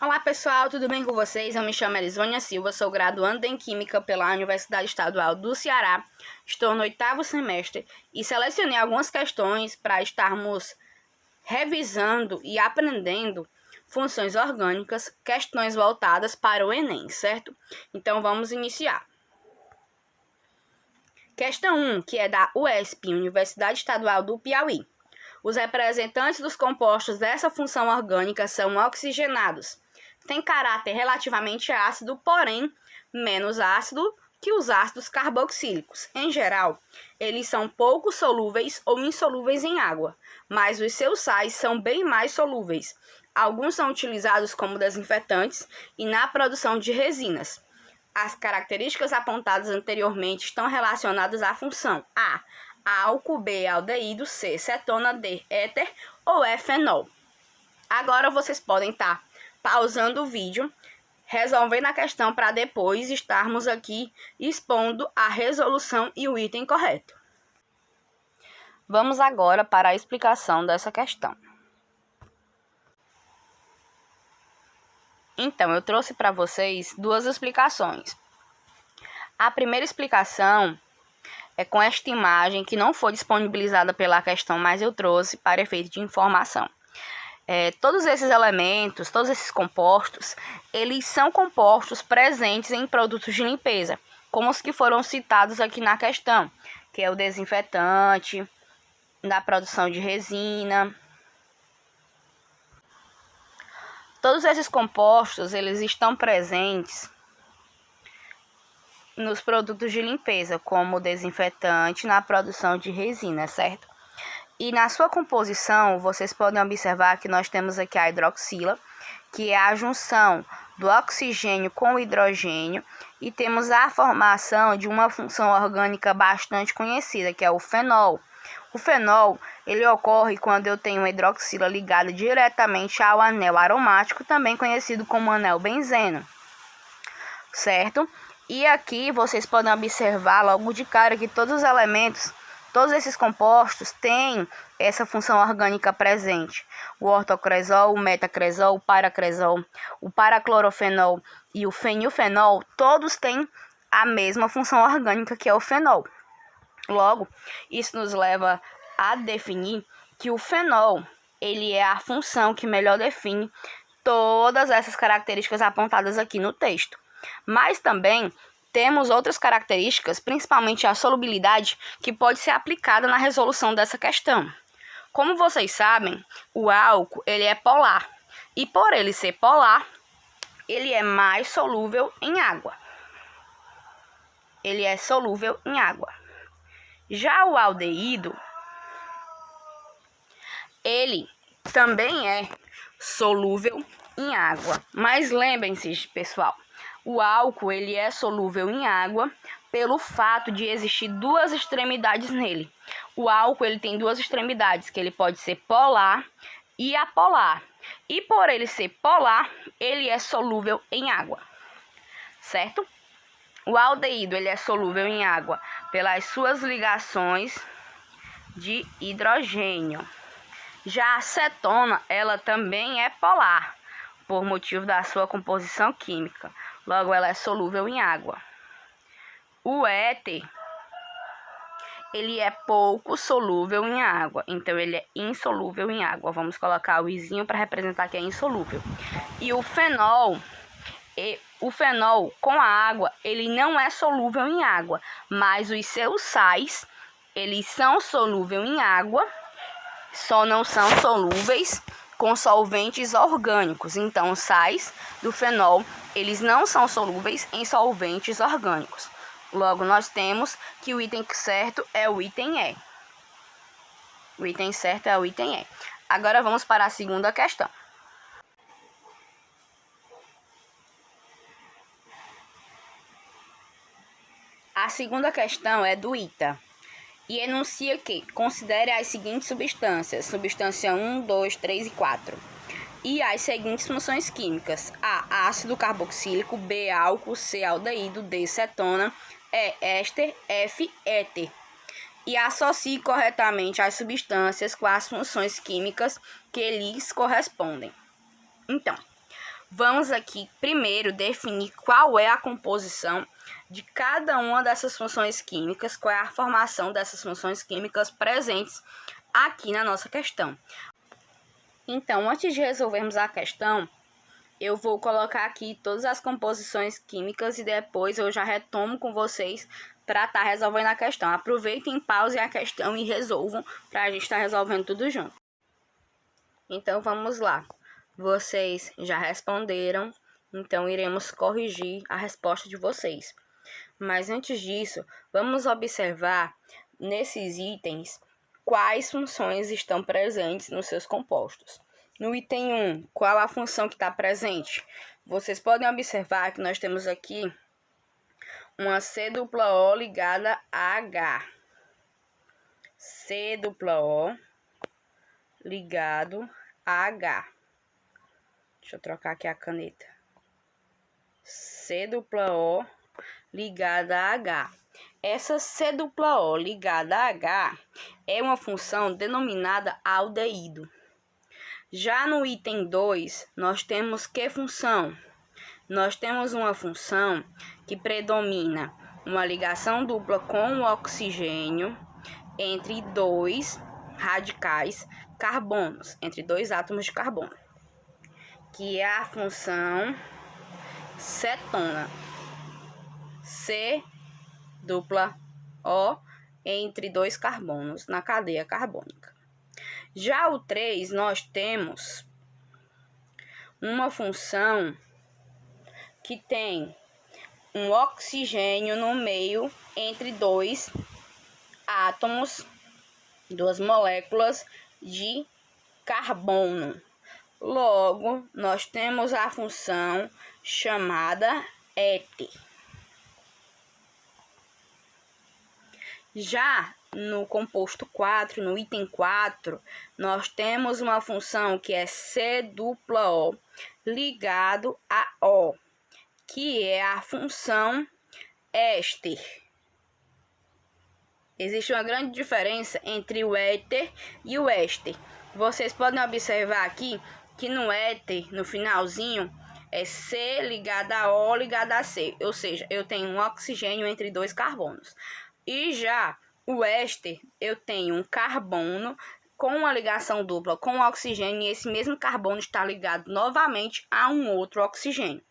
Olá pessoal, tudo bem com vocês? Eu me chamo Elisônia Silva, sou graduanda em Química pela Universidade Estadual do Ceará. Estou no 8º semestre e selecionei algumas questões para estarmos revisando e aprendendo funções orgânicas, questões voltadas para o Enem, certo? Então vamos iniciar. Questão 1, que é da UESP, Universidade Estadual do Piauí. Os representantes dos compostos dessa função orgânica são oxigenados. Tem caráter relativamente ácido, porém menos ácido que os ácidos carboxílicos. Em geral, eles são pouco solúveis ou insolúveis em água, mas os seus sais são bem mais solúveis. Alguns são utilizados como desinfetantes e na produção de resinas. As características apontadas anteriormente estão relacionadas à função A, álcool, B, aldeído, C, cetona, D, éter ou E, fenol. Agora vocês podem estar pausando o vídeo, resolvendo a questão para depois estarmos aqui expondo a resolução e o item correto. Vamos agora para a explicação dessa questão. Então, eu trouxe para vocês duas explicações. A primeira explicação é com esta imagem que não foi disponibilizada pela questão, mas eu trouxe para efeito de informação. Todos esses elementos, todos esses compostos, eles são compostos presentes em produtos de limpeza, como os que foram citados aqui na questão, que é o desinfetante, da produção de resina. Todos esses compostos, eles estão presentes nos produtos de limpeza, como o desinfetante na produção de resina, certo? E na sua composição, vocês podem observar que nós temos aqui a hidroxila, que é a junção do oxigênio com o hidrogênio, e temos a formação de uma função orgânica bastante conhecida, que é o fenol. O fenol, ele ocorre quando eu tenho uma hidroxila ligada diretamente ao anel aromático, também conhecido como anel benzeno, certo? E aqui vocês podem observar logo de cara que todos os elementos, todos esses compostos têm essa função orgânica presente. O ortocresol, o metacresol, o paracresol, o paraclorofenol e o fenilfenol, todos têm a mesma função orgânica, que é o fenol. Logo, isso nos leva a definir que o fenol, ele é a função que melhor define todas essas características apontadas aqui no texto. Mas também temos outras características, principalmente a solubilidade, que pode ser aplicada na resolução dessa questão. Como vocês sabem, o álcool, ele é polar. E por ele ser polar, ele é mais solúvel em água. Ele é solúvel em água. Já o aldeído, ele também é solúvel em água. Mas lembrem-se, pessoal, o álcool, ele é solúvel em água pelo fato de existir duas extremidades nele. O álcool, ele tem duas extremidades, que ele pode ser polar e apolar. E por ele ser polar, ele é solúvel em água, certo? O aldeído, ele é solúvel em água pelas suas ligações de hidrogênio. Já a cetona, ela também é polar, por motivo da sua composição química. Logo, ela é solúvel em água. O éter, ele é pouco solúvel em água, então ele é insolúvel em água. Vamos colocar o izinho para representar que é insolúvel. E o fenol com a água, ele não é solúvel em água, mas os seus sais, eles são solúveis em água, só não são solúveis com solventes orgânicos. Então, os sais do fenol, eles não são solúveis em solventes orgânicos. Logo, nós temos que o item certo é o item E. O item certo é o item E. Agora, vamos para a segunda questão. A segunda questão é do ITA. E enuncia que considere as seguintes substâncias, substância 1, 2, 3 e 4, e as seguintes funções químicas: A, ácido carboxílico, B, álcool, C, aldeído, D, cetona, E, éster, F, éter. E associe corretamente as substâncias com as funções químicas que lhes correspondem. Então, vamos aqui primeiro definir qual é a composição de cada uma dessas funções químicas, qual é a formação dessas funções químicas presentes aqui na nossa questão. Então, antes de resolvermos a questão, eu vou colocar aqui todas as composições químicas e depois eu já retomo com vocês para estar resolvendo a questão. Aproveitem, pausem a questão e resolvam para a gente estar resolvendo tudo junto. Então, vamos lá. Vocês já responderam, então iremos corrigir a resposta de vocês. Mas antes disso, vamos observar nesses itens quais funções estão presentes nos seus compostos. No item 1, qual a função que está presente? Vocês podem observar que nós temos aqui uma C-O ligada a H. C-O ligado a H. Deixa eu trocar aqui a caneta. C-O ligada a H. Essa C-O ligada a H é uma função denominada aldeído. Já no item 2, nós temos que função? Nós temos uma função que predomina uma ligação dupla com o oxigênio entre dois radicais carbonos, entre dois átomos de carbono, que é a função cetona. C-O entre dois carbonos na cadeia carbônica. Já o 3, nós temos uma função que tem um oxigênio no meio entre dois átomos, duas moléculas de carbono. Logo, nós temos a função chamada éter. Já no composto 4, no item 4, nós temos uma função que é C-O ligado a O, que é a função éster. Existe uma grande diferença entre o éter e o éster. Vocês podem observar aqui que no éter, no finalzinho, é C ligado a O ligado a C, ou seja, eu tenho um oxigênio entre dois carbonos. E já o éster, eu tenho um carbono com uma ligação dupla com o oxigênio e esse mesmo carbono está ligado novamente a um outro oxigênio.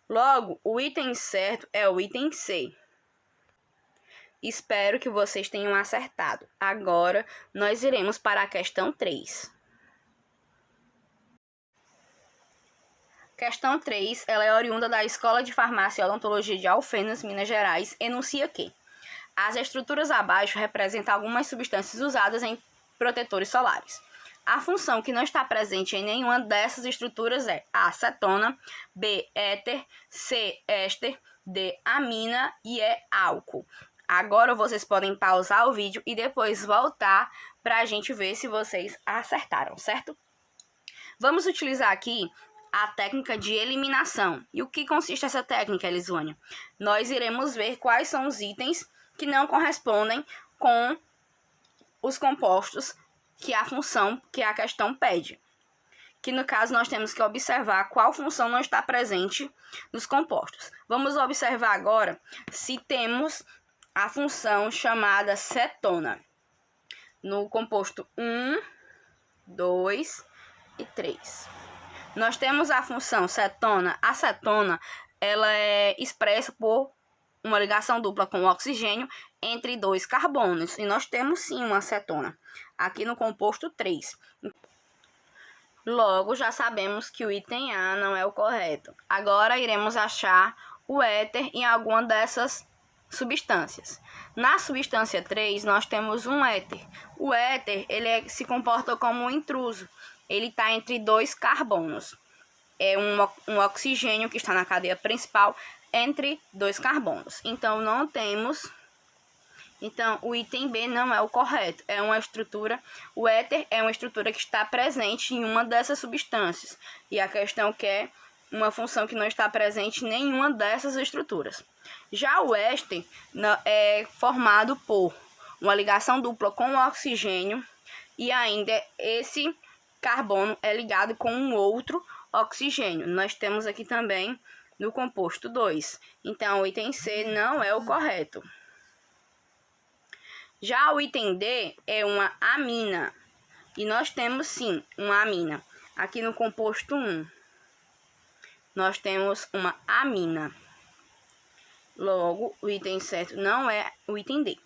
Logo, o item certo é o item C. Espero que vocês tenham acertado. Agora, nós iremos para a questão 3. Questão 3, ela é oriunda da Escola de Farmácia e Odontologia de Alfenas, Minas Gerais, enuncia que as estruturas abaixo representam algumas substâncias usadas em protetores solares. A função que não está presente em nenhuma dessas estruturas é A, cetona, B, éter, C, éster, D, amina e E, álcool. Agora vocês podem pausar o vídeo e depois voltar para a gente ver se vocês acertaram, certo? Vamos utilizar aqui a técnica de eliminação. E o que consiste essa técnica, Elisônia? Nós iremos ver quais são os itens que não correspondem com os compostos que a função, que a questão pede. Que no caso nós temos que observar qual função não está presente nos compostos. Vamos observar agora se temos a função chamada cetona no composto 1, 2 e 3. Nós temos a função cetona. A cetona, ela é expressa por uma ligação dupla com o oxigênio entre dois carbonos. E nós temos sim uma cetona aqui no composto 3. Logo, já sabemos que o item A não é o correto. Agora, iremos achar o éter em alguma dessas substâncias. Na substância 3, nós temos um éter. O éter, ele se comporta como um intruso. Ele está entre dois carbonos. É um oxigênio que está na cadeia principal entre dois carbonos. Então, não temos... Então, o item B não é o correto. É uma estrutura... O éter é uma estrutura que está presente em uma dessas substâncias. E a questão quer uma função que não está presente em nenhuma dessas estruturas. Já o éster é formado por uma ligação dupla com o oxigênio. E ainda esse carbono é ligado com um outro oxigênio. Nós temos aqui também no composto 2. Então, o item C não é o correto. Já o item D é uma amina. E nós temos, sim, uma amina. Aqui no composto 1, nós temos uma amina. Logo, o item certo não é o item D.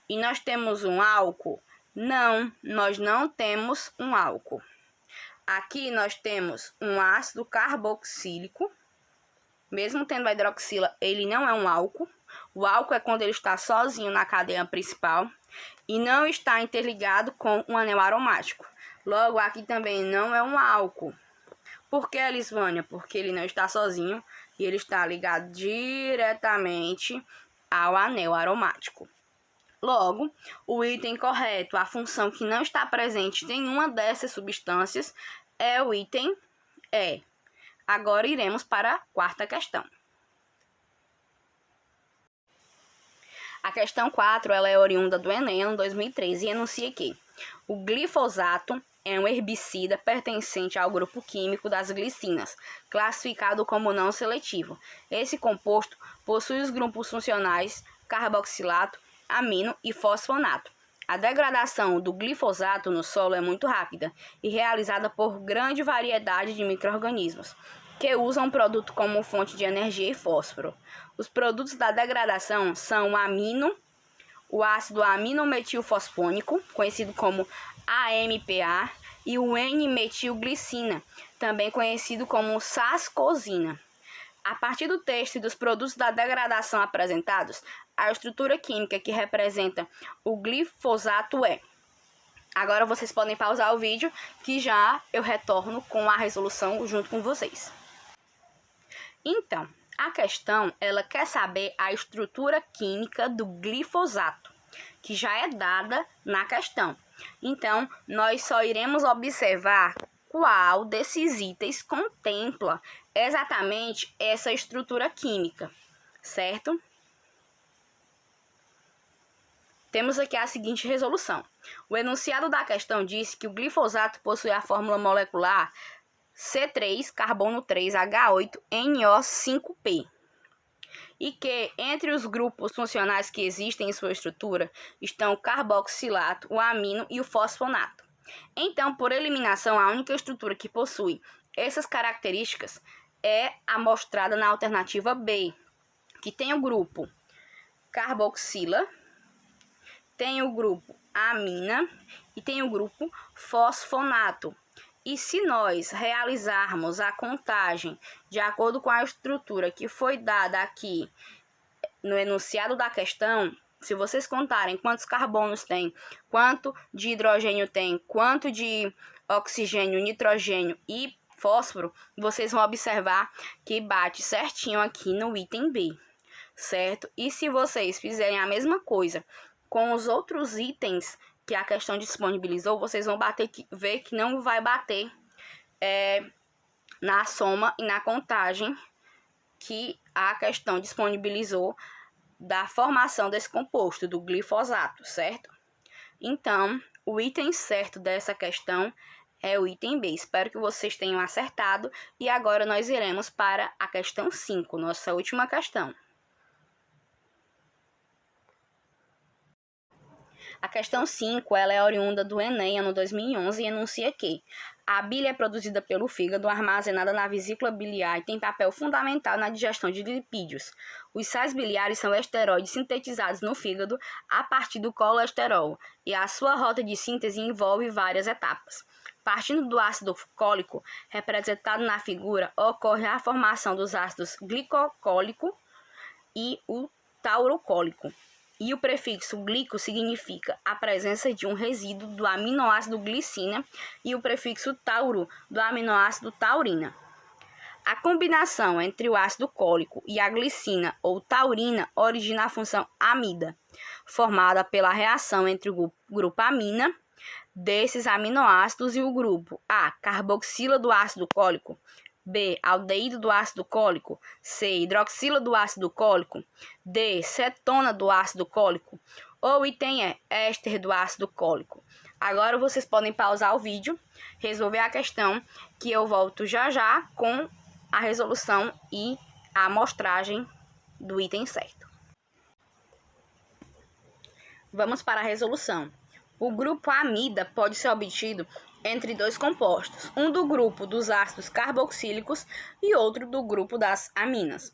E nós temos um álcool? Não, nós não temos um álcool. Aqui nós temos um ácido carboxílico. Mesmo tendo a hidroxila, ele não é um álcool. O álcool é quando ele está sozinho na cadeia principal e não está interligado com um anel aromático. Logo, aqui também não é um álcool. Por que, Elisvânia? Porque ele não está sozinho e ele está ligado diretamente ao anel aromático. Logo, o item correto, a função que não está presente em nenhuma dessas substâncias, é o item E. Agora iremos para a quarta questão. A questão 4 ela é oriunda do Enem, em 2013, e enuncia que o glifosato é um herbicida pertencente ao grupo químico das glicinas, classificado como não seletivo. Esse composto possui os grupos funcionais carboxilato, amino e fosfonato. A degradação do glifosato no solo é muito rápida e realizada por grande variedade de micro-organismos, que usam o produto como fonte de energia e fósforo. Os produtos da degradação são o amino, o ácido aminometilfosfônico, conhecido como AMPA, e o N-metilglicina, também conhecido como sascosina. A partir do texto e dos produtos da degradação apresentados, a estrutura química que representa o glifosato é. Agora vocês podem pausar o vídeo, que já eu retorno com a resolução junto com vocês. Então, a questão, ela quer saber a estrutura química do glifosato, que já é dada na questão. Então, nós só iremos observar qual desses itens contempla exatamente essa estrutura química, certo? Temos aqui a seguinte resolução. O enunciado da questão diz que o glifosato possui a fórmula molecular C3, carbono 3, H8, NO5P. E que entre os grupos funcionais que existem em sua estrutura estão o carboxilato, o amino e o fosfonato. Então, por eliminação, a única estrutura que possui essas características é a mostrada na alternativa B, que tem o grupo carboxila, tem o grupo amina e tem o grupo fosfonato. E se nós realizarmos a contagem de acordo com a estrutura que foi dada aqui no enunciado da questão, se vocês contarem quantos carbonos tem, quanto de hidrogênio tem, quanto de oxigênio, nitrogênio e fósforo, vocês vão observar que bate certinho aqui no item B, certo? E se vocês fizerem a mesma coisa com os outros itens que a questão disponibilizou, vocês vão ver que não vai bater na soma e na contagem que a questão disponibilizou da formação desse composto, do glifosato, certo? Então, o item certo dessa questão é o item B. Espero que vocês tenham acertado. E agora nós iremos para a questão 5, nossa última questão. A questão 5 ela é oriunda do Enem, ano 2011, e enuncia que a bile é produzida pelo fígado, armazenada na vesícula biliar e tem papel fundamental na digestão de lipídios. Os sais biliares são esteroides sintetizados no fígado a partir do colesterol, e a sua rota de síntese envolve várias etapas. Partindo do ácido cólico, representado na figura, ocorre a formação dos ácidos glicocólico e o taurocólico. E o prefixo glico significa a presença de um resíduo do aminoácido glicina e o prefixo tauro do aminoácido taurina. A combinação entre o ácido cólico e a glicina ou taurina origina a função amida, formada pela reação entre o grupo amina desses aminoácidos e o grupo A, carboxila do ácido cólico, B, aldeído do ácido cólico, C, hidroxila do ácido cólico, D, cetona do ácido cólico, ou item E, éster do ácido cólico. Agora vocês podem pausar o vídeo, resolver a questão, que eu volto já já com a resolução e a amostragem do item certo. Vamos para a resolução. O grupo amida pode ser obtido entre dois compostos, um do grupo dos ácidos carboxílicos e outro do grupo das aminas.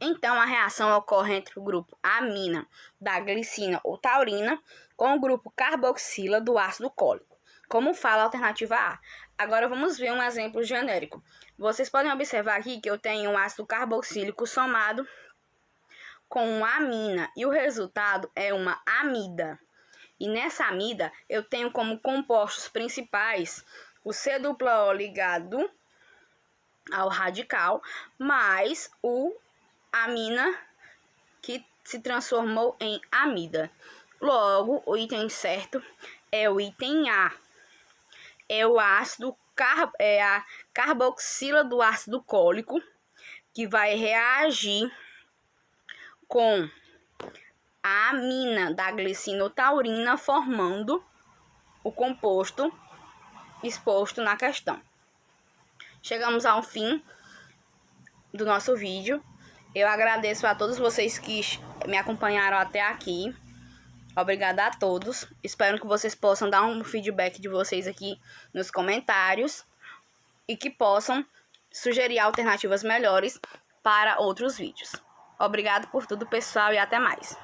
Então, a reação ocorre entre o grupo amina da glicina ou taurina com o grupo carboxila do ácido cólico, como fala a alternativa A. Agora, vamos ver um exemplo genérico. Vocês podem observar aqui que eu tenho um ácido carboxílico somado com uma amina e o resultado é uma amida. E nessa amida, eu tenho como compostos principais o C-O ligado ao radical, mais o amina que se transformou em amida. Logo, o item certo é o item A. É o ácido a carboxila do ácido cólico que vai reagir com a amina da glicinotaurina, formando o composto exposto na questão. Chegamos ao fim do nosso vídeo. Eu agradeço a todos vocês que me acompanharam até aqui. Obrigada a todos. Espero que vocês possam dar um feedback de vocês aqui nos comentários e que possam sugerir alternativas melhores para outros vídeos. Obrigado por tudo, pessoal, e até mais.